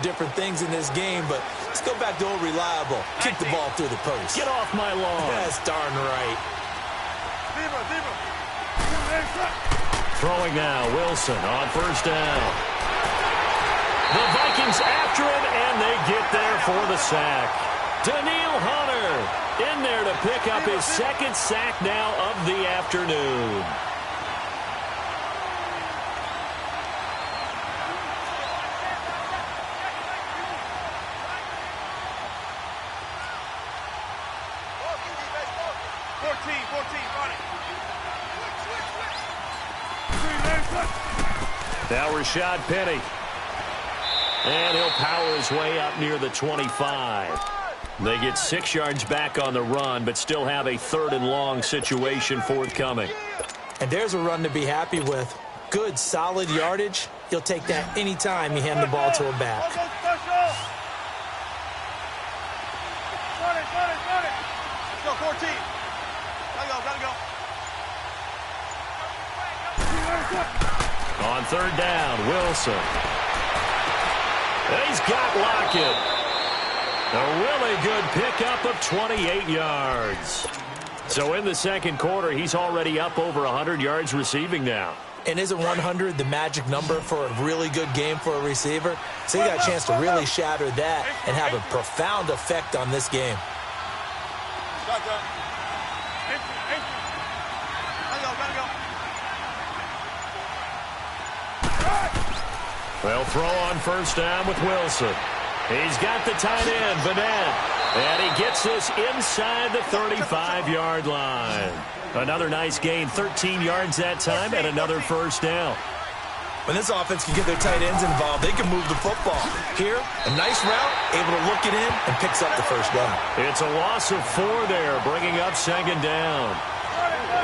different things in this game, but let's go back to old reliable. Kick the ball through the post. Get off my lawn. That's darn right. Throwing now, Wilson on first down. The Vikings after him, and they get there for the sack. Daniil Hunter in there to pick up his second sack now of the afternoon. Now Rashad Penny. And he'll power his way up near the 25. They get 6 yards back on the run, but still have a 3rd and long situation forthcoming. And there's a run to be happy with. Good, solid yardage. He'll take that anytime you hand the ball to him back. Let's go, 14. Gotta go. On 3rd down, Wilson. He's got Lockett. A really good pickup of 28 yards. So in the second quarter, he's already up over 100 yards receiving now. And isn't 100 the magic number for a really good game for a receiver? So he got a chance to really shatter that and have a profound effect on this game. They'll throw on first down with Wilson. He's got the tight end, Vanette. And he gets this inside the 35-yard line. Another nice gain, 13 yards that time, and another first down. When this offense can get their tight ends involved, they can move the football. Here, a nice route, able to look it in, and picks up the first down. It's a loss of 4 there, bringing up 2nd down.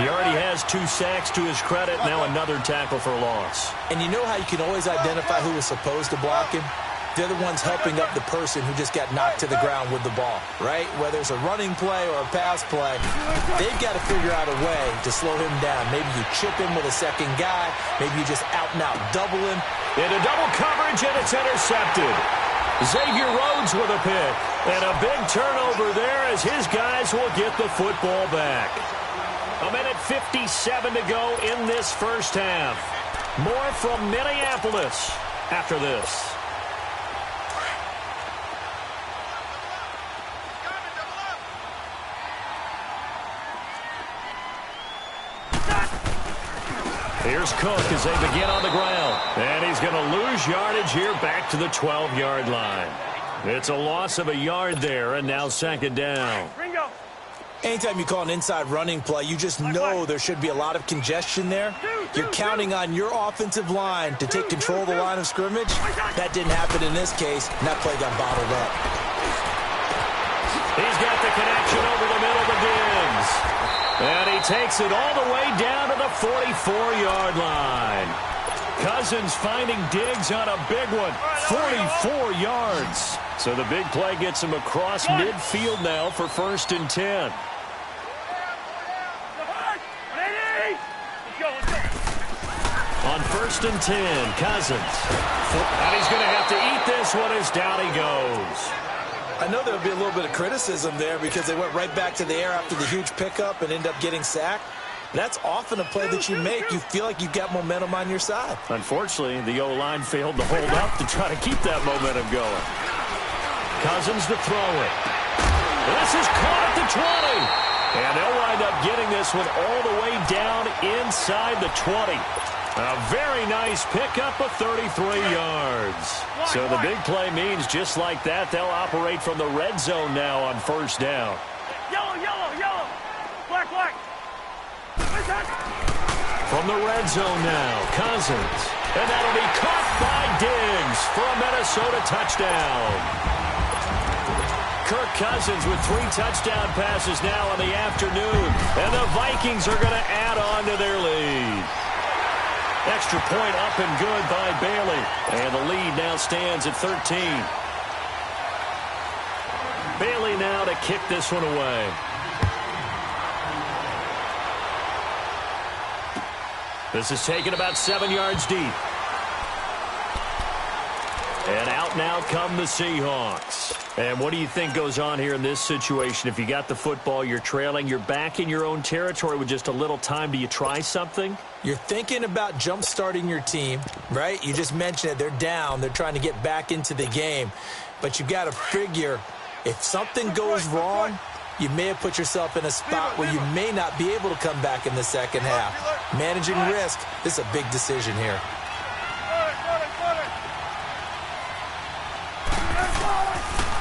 He already has 2 sacks to his credit, now another tackle for loss. And you know how you can always identify who was supposed to block him? They're the ones helping up the person who just got knocked to the ground with the ball, right? Whether it's a running play or a pass play, they've got to figure out a way to slow him down. Maybe you chip him with a second guy. Maybe you just out-and-out double him. Into double coverage, and it's intercepted. Xavier Rhodes with a pick. And a big turnover there as his guys will get the football back. 1:57 to go in this first half. More from Minneapolis after this. Here's Cook as they begin on the ground. And he's going to lose yardage here back to the 12-yard line. It's a loss of a yard there, and now 2nd down. Anytime you call an inside running play, you just know there should be a lot of congestion there. You're counting on your offensive line to take control of the line of scrimmage. That didn't happen in this case, and that play got bottled up. He's got the connection over the middle to Diggs. And he takes it all the way down to the 44-yard line. Cousins finding Diggs on a big one, 44 yards. So the big play gets him across midfield now for 1st and 10. On 1st and 10, Cousins. And he's going to have to eat this one as down he goes. I know there'll be a little bit of criticism there because they went right back to the air after the huge pickup and end up getting sacked. That's often a play that you make. You feel like you've got momentum on your side. Unfortunately, the O-line failed to hold up to try to keep that momentum going. Cousins to throw it. This is caught at the 20. And they'll wind up getting this one all the way down inside the 20. A very nice pickup of 33 yards. So the big play means just like that, they'll operate from the red zone now on 1st down. Yellow, yellow, yellow. Black, black. From the red zone now, Cousins. And that'll be caught by Diggs for a Minnesota touchdown. Kirk Cousins with 3 touchdown passes now in the afternoon. And the Vikings are going to add on to their lead. Extra point up and good by Bailey. And the lead now stands at 13. Bailey now to kick this one away. This is taken about 7 yards deep. And out now come the Seahawks. And what do you think goes on here in this situation? If you got the football, you're trailing, you're back in your own territory with just a little time. Do you try something? You're thinking about jump-starting your team, right? You just mentioned it. They're down. They're trying to get back into the game. But you've got to figure if something goes wrong, you may have put yourself in a spot where you may not be able to come back in the second half. Managing risk, this is a big decision here.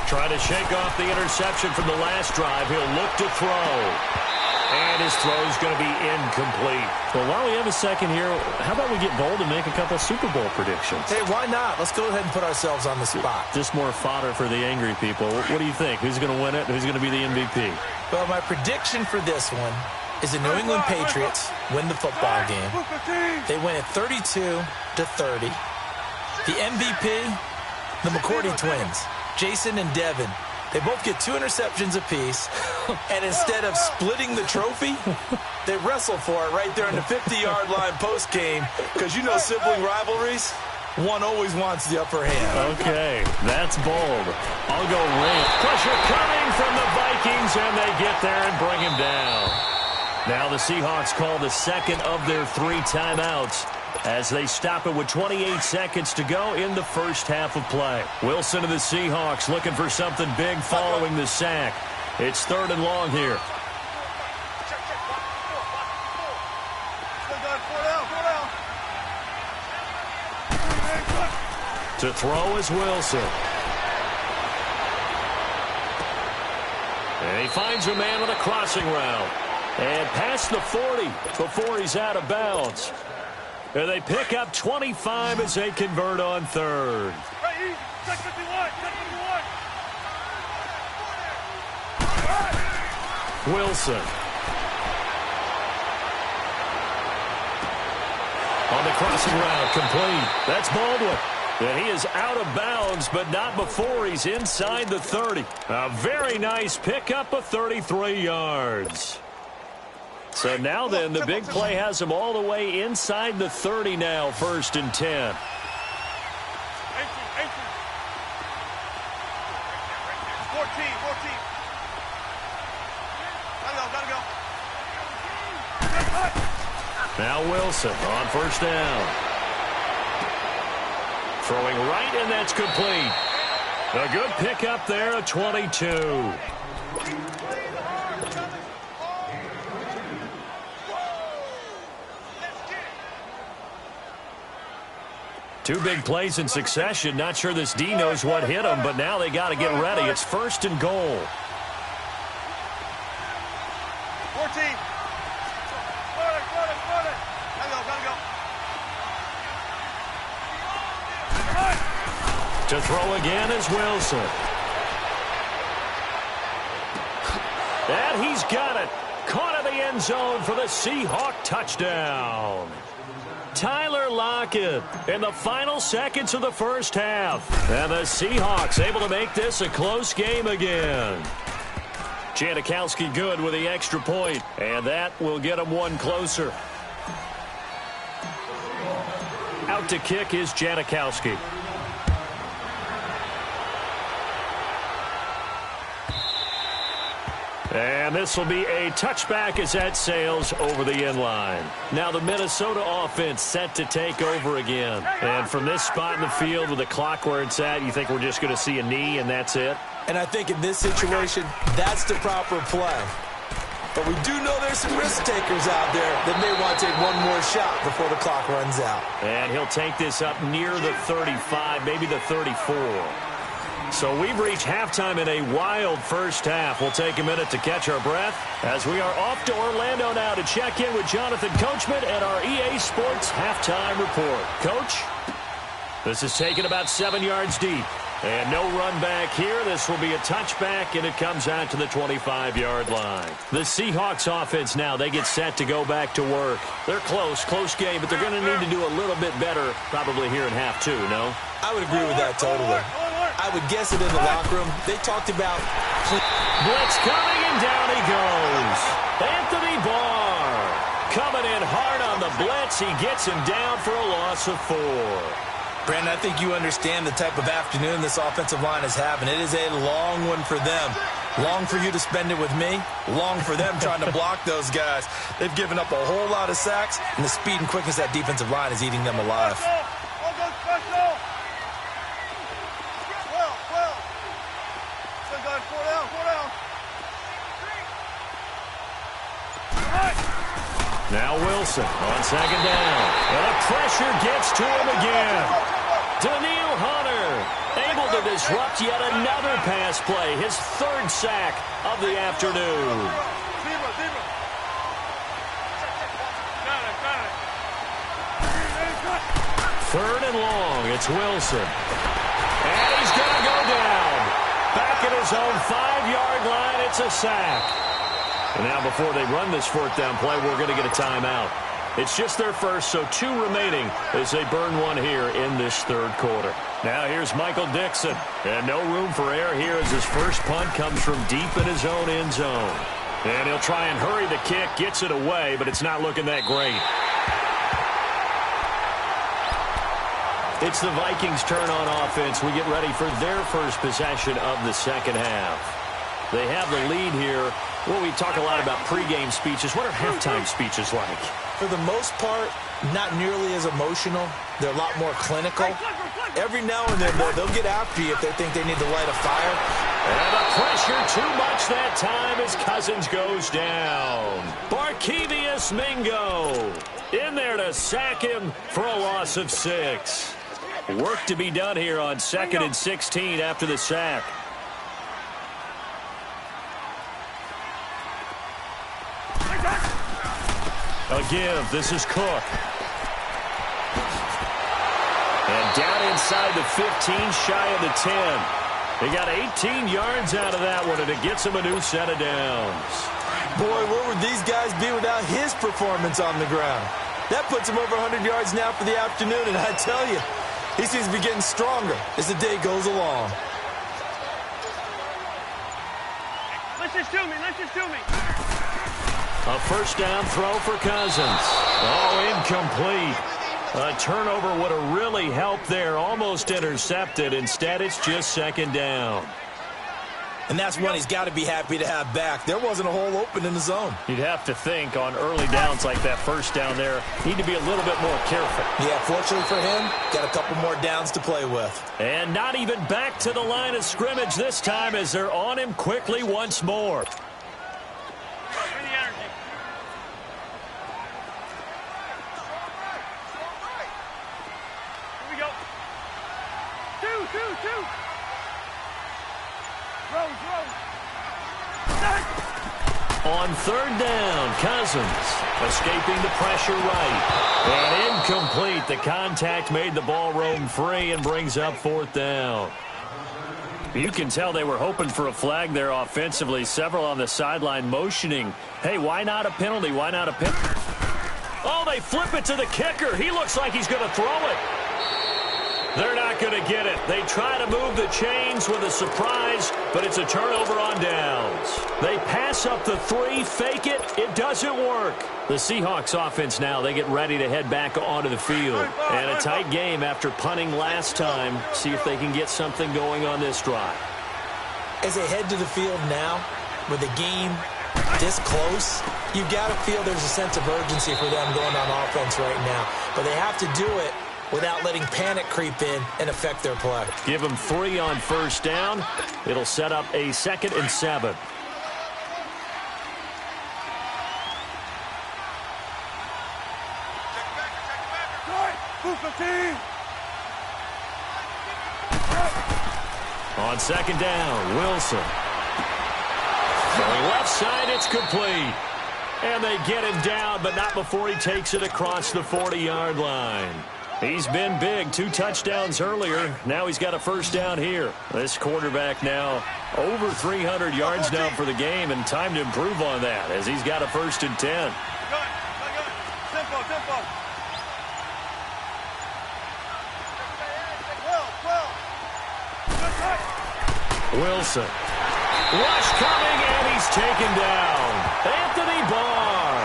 Trying to shake off the interception from the last drive. He'll look to throw. And his throw's going to be incomplete. Well, while we have a second here, how about we get bold and make a couple Super Bowl predictions? Hey, why not? Let's go ahead and put ourselves on the spot. Just more fodder for the angry people. What do you think? Who's going to win it? Who's going to be the MVP? Well, my prediction for this one is the New England Patriots win the football game. They win it 32-30. The MVP, the McCourty twins, Jason and Devin. They both get 2 interceptions apiece, and instead of splitting the trophy, they wrestle for it right there on the 50-yard line post-game, because you know sibling rivalries, one always wants the upper hand. Okay, that's bold. I'll go Rams. Pressure coming from the Vikings, and they get there and bring him down. Now the Seahawks call the second of their 3 timeouts as they stop it with 28 seconds to go in the first half of play. Wilson and the Seahawks looking for something big following the sack. It's 3rd and long here. To throw is Wilson. And he finds a man with a crossing route. And past the 40 before he's out of bounds. And they pick up 25 as they convert on 3rd. Wilson. On the crossing route, complete. That's Baldwin. And he is out of bounds, but not before he's inside the 30. A very nice pickup of 33 yards. So now then, the big play has him all the way inside the 30 now, 1st and 10. 18. Gotta go. Now Wilson on 1st down. Throwing right, and that's complete. A good pickup there at 22. Two big plays in succession. Not sure this D knows what hit him, but now they got to get ready. It's 1st and goal. 14. To throw again is Wilson. And he's got it. Caught in the end zone for the Seahawk touchdown. Tyler Lockett in the final seconds of the first half. And the Seahawks able to make this a close game again. Janikowski good with the extra point, and that will get him one closer. Out to kick is Janikowski. And this will be a touchback as that sails over the end line. Now the Minnesota offense set to take over again. And from this spot in the field with the clock where it's at, you think we're just going to see a knee and that's it? And I think in this situation, that's the proper play. But we do know there's some risk takers out there that may want to take one more shot before the clock runs out. And he'll take this up near the 35, maybe the 34. So we've reached halftime in a wild first half. We'll take a minute to catch our breath as we are off to Orlando now to check in with Jonathan Coachman at our EA Sports Halftime Report. Coach, this is taken about 7 yards deep. And no run back here. This will be a touchback, and it comes out to the 25-yard line. The Seahawks offense now, they get set to go back to work. They're close game, but they're going to need to do a little bit better probably here in half two, no? I would agree with that totally. I would guess it in the locker room. They talked about... Blitz coming, and down he goes. Anthony Barr coming in hard on the blitz. He gets him down for a loss of 4. Brandon, I think you understand the type of afternoon this offensive line is having. It is a long one for them. Long for you to spend it with me. Long for them trying to block those guys. They've given up a whole lot of sacks, and the speed and quickness of that defensive line is eating them alive. Now Wilson on second down. And the pressure gets to him again. Daniil Hunter able to disrupt yet another pass play. His third sack of the afternoon. Third and long. It's Wilson. And he's going to go down. Back at his own 5-yard line. It's a sack. And now before they run this fourth down play, we're going to get a timeout. It's just their first, so 2 remaining as they burn one here in this third quarter. Now here's Michael Dixon. And no room for error here as his first punt comes from deep in his own end zone. And he'll try and hurry the kick, gets it away, but it's not looking that great. It's the Vikings' turn on offense. We get ready for their first possession of the second half. They have the lead here. Well, we talk a lot about pregame speeches. What are halftime speeches like? For the most part, not nearly as emotional. They're a lot more clinical. Every now and then, though, they'll get after you if they think they need to light a fire. And the pressure too much that time as Cousins goes down. Barkevius Mingo in there to sack him for a loss of 6. Work to be done here on 2nd and 16 after the sack. A give. This is Cook. And down inside the 15, shy of the 10. They got 18 yards out of that one, and it gets them a new set of downs. Boy, where would these guys be without his performance on the ground? That puts him over 100 yards now for the afternoon, and I tell you, he seems to be getting stronger as the day goes along. Listen to me. A first down throw for Cousins. Oh, incomplete. A turnover would have really helped there. Almost intercepted. Instead, it's just second down. And that's one he's got to be happy to have back. There wasn't a hole open in the zone. You'd have to think on early downs like that first down there, need to be a little bit more careful. Yeah, fortunately for him, got a couple more downs to play with. And not even back to the line of scrimmage this time as they're on him quickly once more. On third down, Cousins escaping the pressure right. And incomplete. The contact made the ball roam free and brings up fourth down. You can tell they were hoping for a flag there offensively. Several on the sideline motioning. Hey, why not a penalty? Why not a penalty? Oh, they flip it to the kicker. He looks like he's going to throw it. They're not going to get it. They try to move the chains with a surprise, but it's a turnover on downs. They pass up the 3, fake it. It doesn't work. The Seahawks offense now, they get ready to head back onto the field. And a tight game after punting last time. See if they can get something going on this drive. As they head to the field now, with the game this close, you got to feel there's a sense of urgency for them going on offense right now. But they have to do it without letting panic creep in and affect their play. Give them 3 on first down. It'll set up a 2nd and 7. On second down, Wilson. Going left side, it's complete. And they get him down, but not before he takes it across the 40-yard line. He's been big. 2 touchdowns earlier. Now he's got a first down here. This quarterback now over 300 yards now for the game, and time to improve on that as he's got a 1st and 10. Tempo. Wilson. Rush coming, and he's taken down. Anthony Barr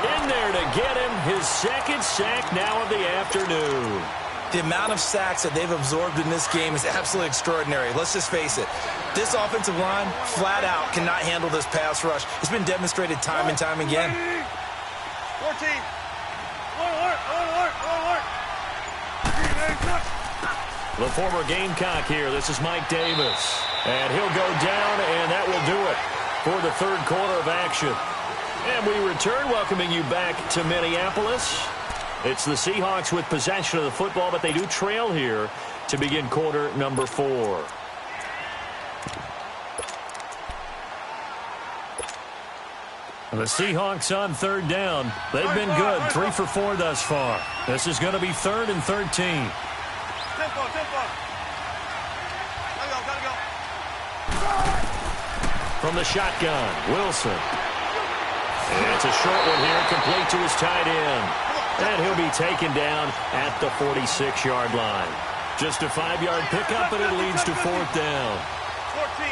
in there to get him his 2nd sack now of the afternoon. The amount of sacks that they've absorbed in this game is absolutely extraordinary. Let's just face it. This offensive line, flat out, cannot handle this pass rush. It's been demonstrated time and time again. 14. Alert. The former Gamecock here. This is Mike Davis. And he'll go down, and that will do it for the third quarter of action. And we return, welcoming you back to Minneapolis. It's the Seahawks with possession of the football, but they do trail here to begin quarter number 4. The Seahawks on third down. They've been good, 3 for 4 thus far. This is going to be 3rd and 13. Tempo. Gotta go. From the shotgun, Wilson. And it's a short one here, complete to his tight end. And he'll be taken down at the 46-yard line. Just a 5-yard pickup, and it leads to 4th down. 14,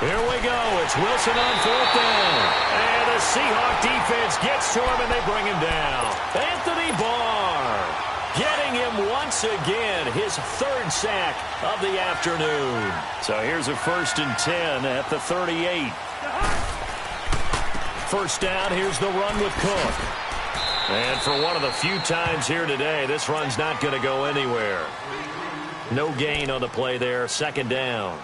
19. Here we go. It's Wilson on 4th down. And the Seahawk defense gets to him, and they bring him down. Anthony Barr getting him once again, his 3rd sack of the afternoon. So here's a 1st and 10 at the 38. First down, here's the run with Cook. And for one of the few times here today, this run's not going to go anywhere. No gain on the play there, 2nd down.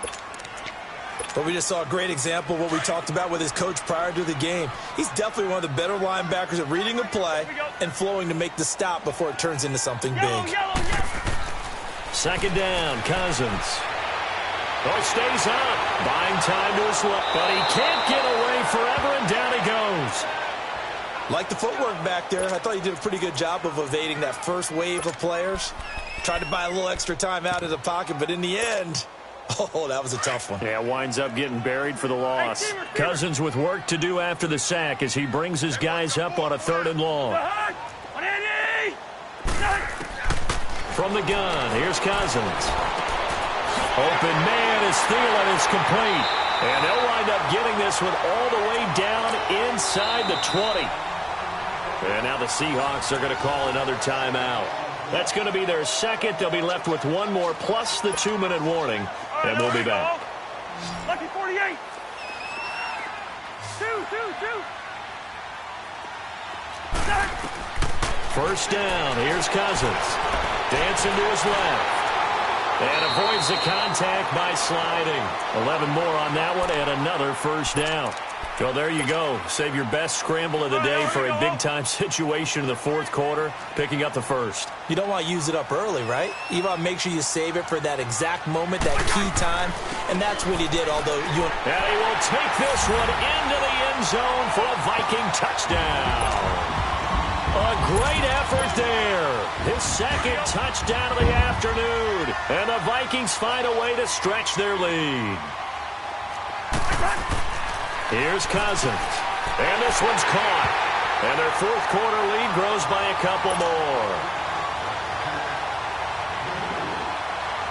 But we just saw a great example of what we talked about with his coach prior to the game. He's definitely one of the better linebackers at reading a play and flowing to make the stop before it turns into something big. 2nd down, Cousins. Oh, stays up, buying time to his left, but he can't get away forever, and down he goes. Like the footwork back there, I thought he did a pretty good job of evading that first wave of players. Tried to buy a little extra time out of the pocket, but in the end, oh, that was a tough one. Yeah, winds up getting buried for the loss. Cousins with work to do after the sack as he brings his guys up on a 3rd and long. From the gun, here's Cousins. Open man is Thielen. It's complete. And they'll wind up getting this one all the way down inside the 20. And now the Seahawks are going to call another timeout. That's going to be their 2nd. They'll be left with 1 more plus the 2-minute warning. And we'll be back. Lucky 48. Two. First down. Here's Cousins. Dancing to his left. And avoids the contact by sliding. 11 more on that one and another first down. Well, there you go. Save your best scramble of the day for a big-time situation in the 4th quarter, picking up the 1st. You don't want to use it up early, right? You want to make sure you save it for that exact moment, that key time, and that's what he did, although you... And he will take this one into the end zone for a Viking touchdown. A great effort there. His 2nd touchdown of the afternoon. And the Vikings find a way to stretch their lead. Here's Cousins. And this one's caught. And their 4th quarter lead grows by a couple more.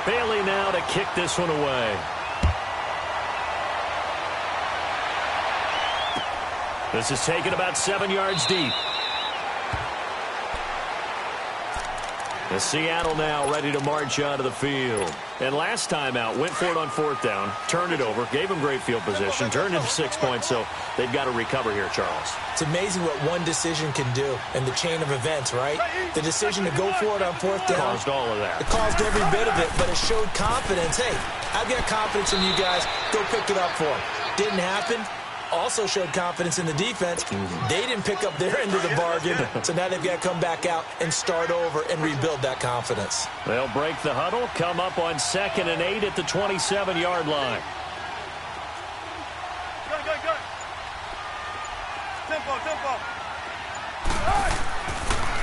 Bailey now to kick this one away. This is taken about 7 yards deep. And Seattle now ready to march onto the field. And last time out, went for it on 4th down, turned it over, gave them great field position, turned into 6 points, so they've got to recover here, Charles. It's amazing what one decision can do in the chain of events, right? The decision to go for it on 4th down. Caused all of that. It caused every bit of it, but it showed confidence. Hey, I've got confidence in you guys. Go pick it up for them. Didn't happen. Also showed confidence in the defense. They didn't pick up their end of the bargain, so now they've got to come back out and start over and rebuild that confidence. They'll break the huddle, come up on 2nd and 8 at the 27-yard line. Go. Tempo.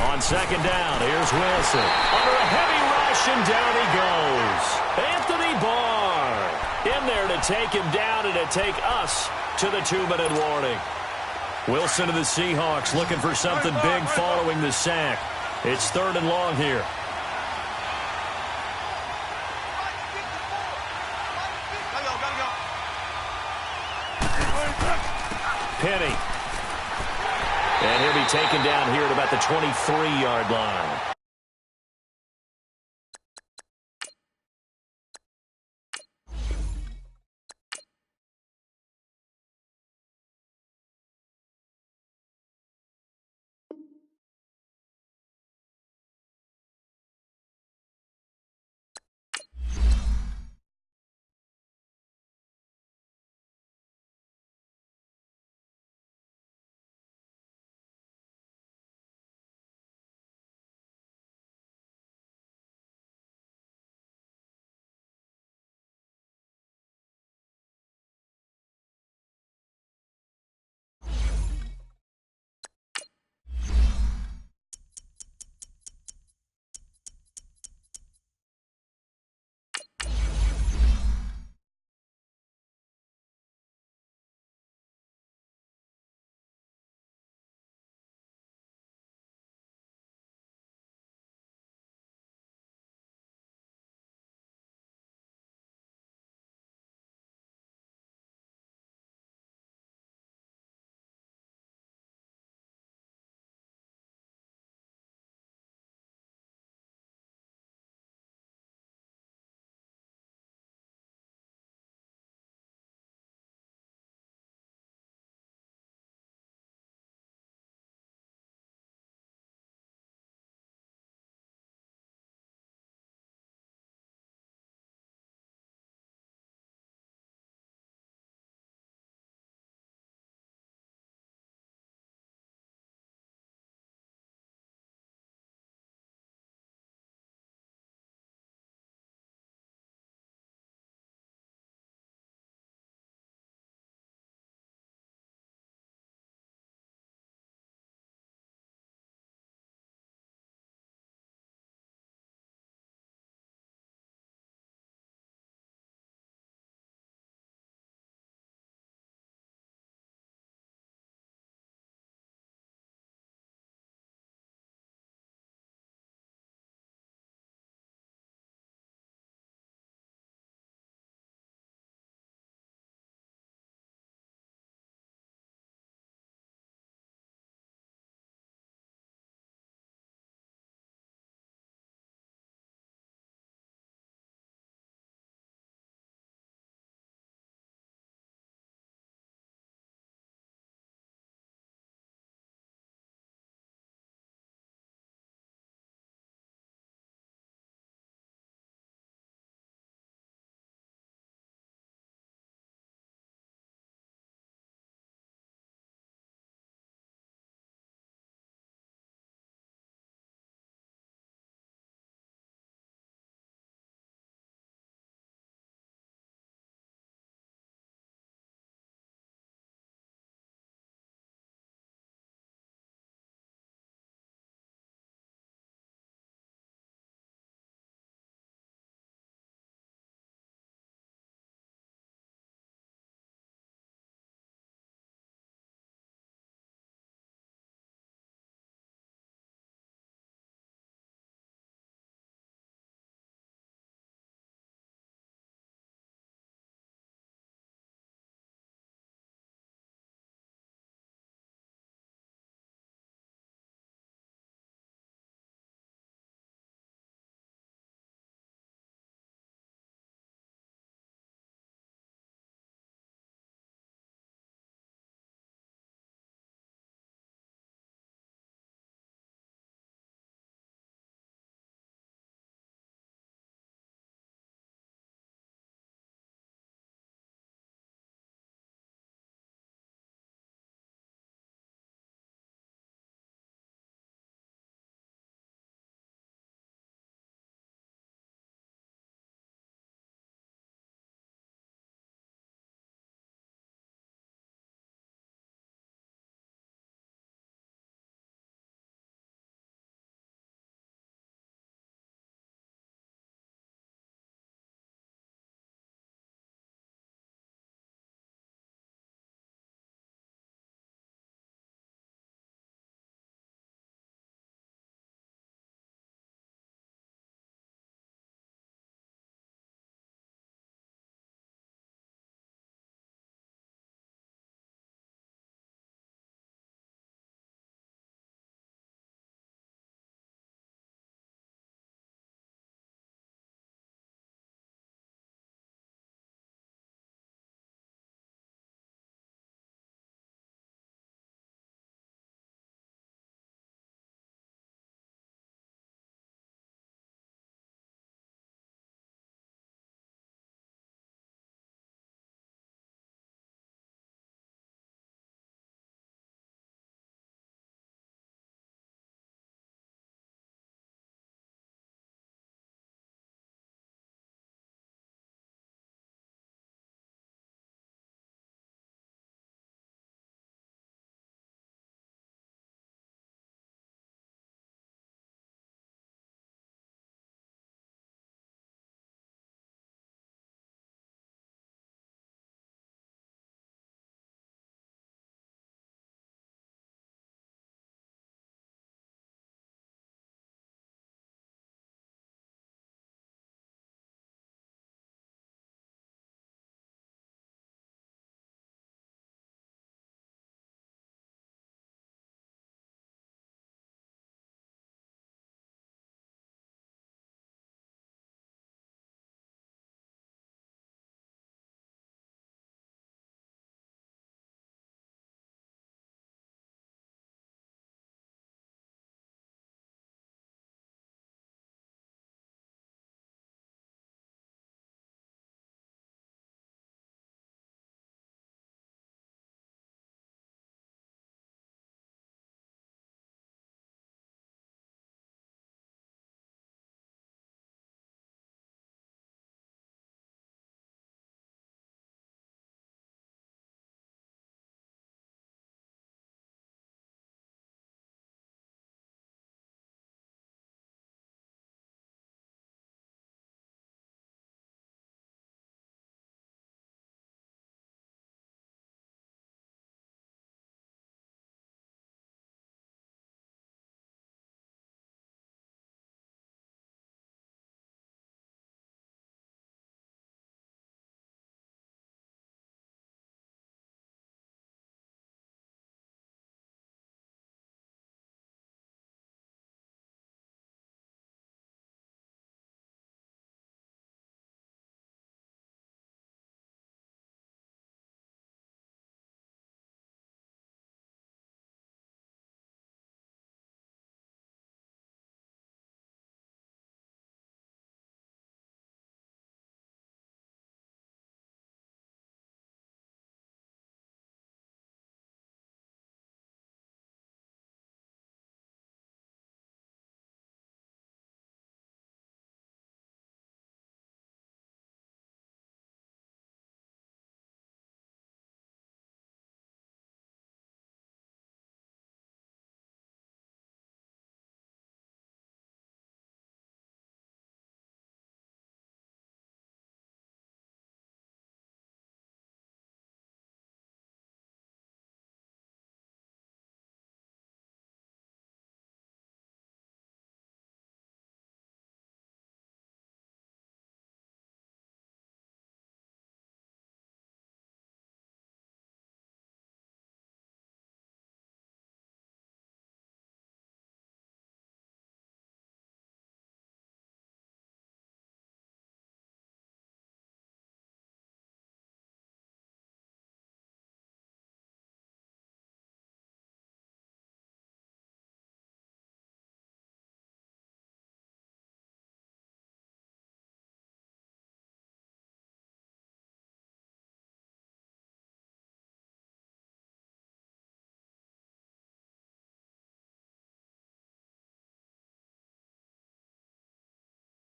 On 2nd down, here's Wilson. Under a heavy rush, and down he goes. Anthony Barr in there to take him down and to take us to the 2-minute warning. Wilson of the Seahawks looking for something big following the sack. It's 3rd and long here. Penny. And he'll be taken down here at about the 23-yard line.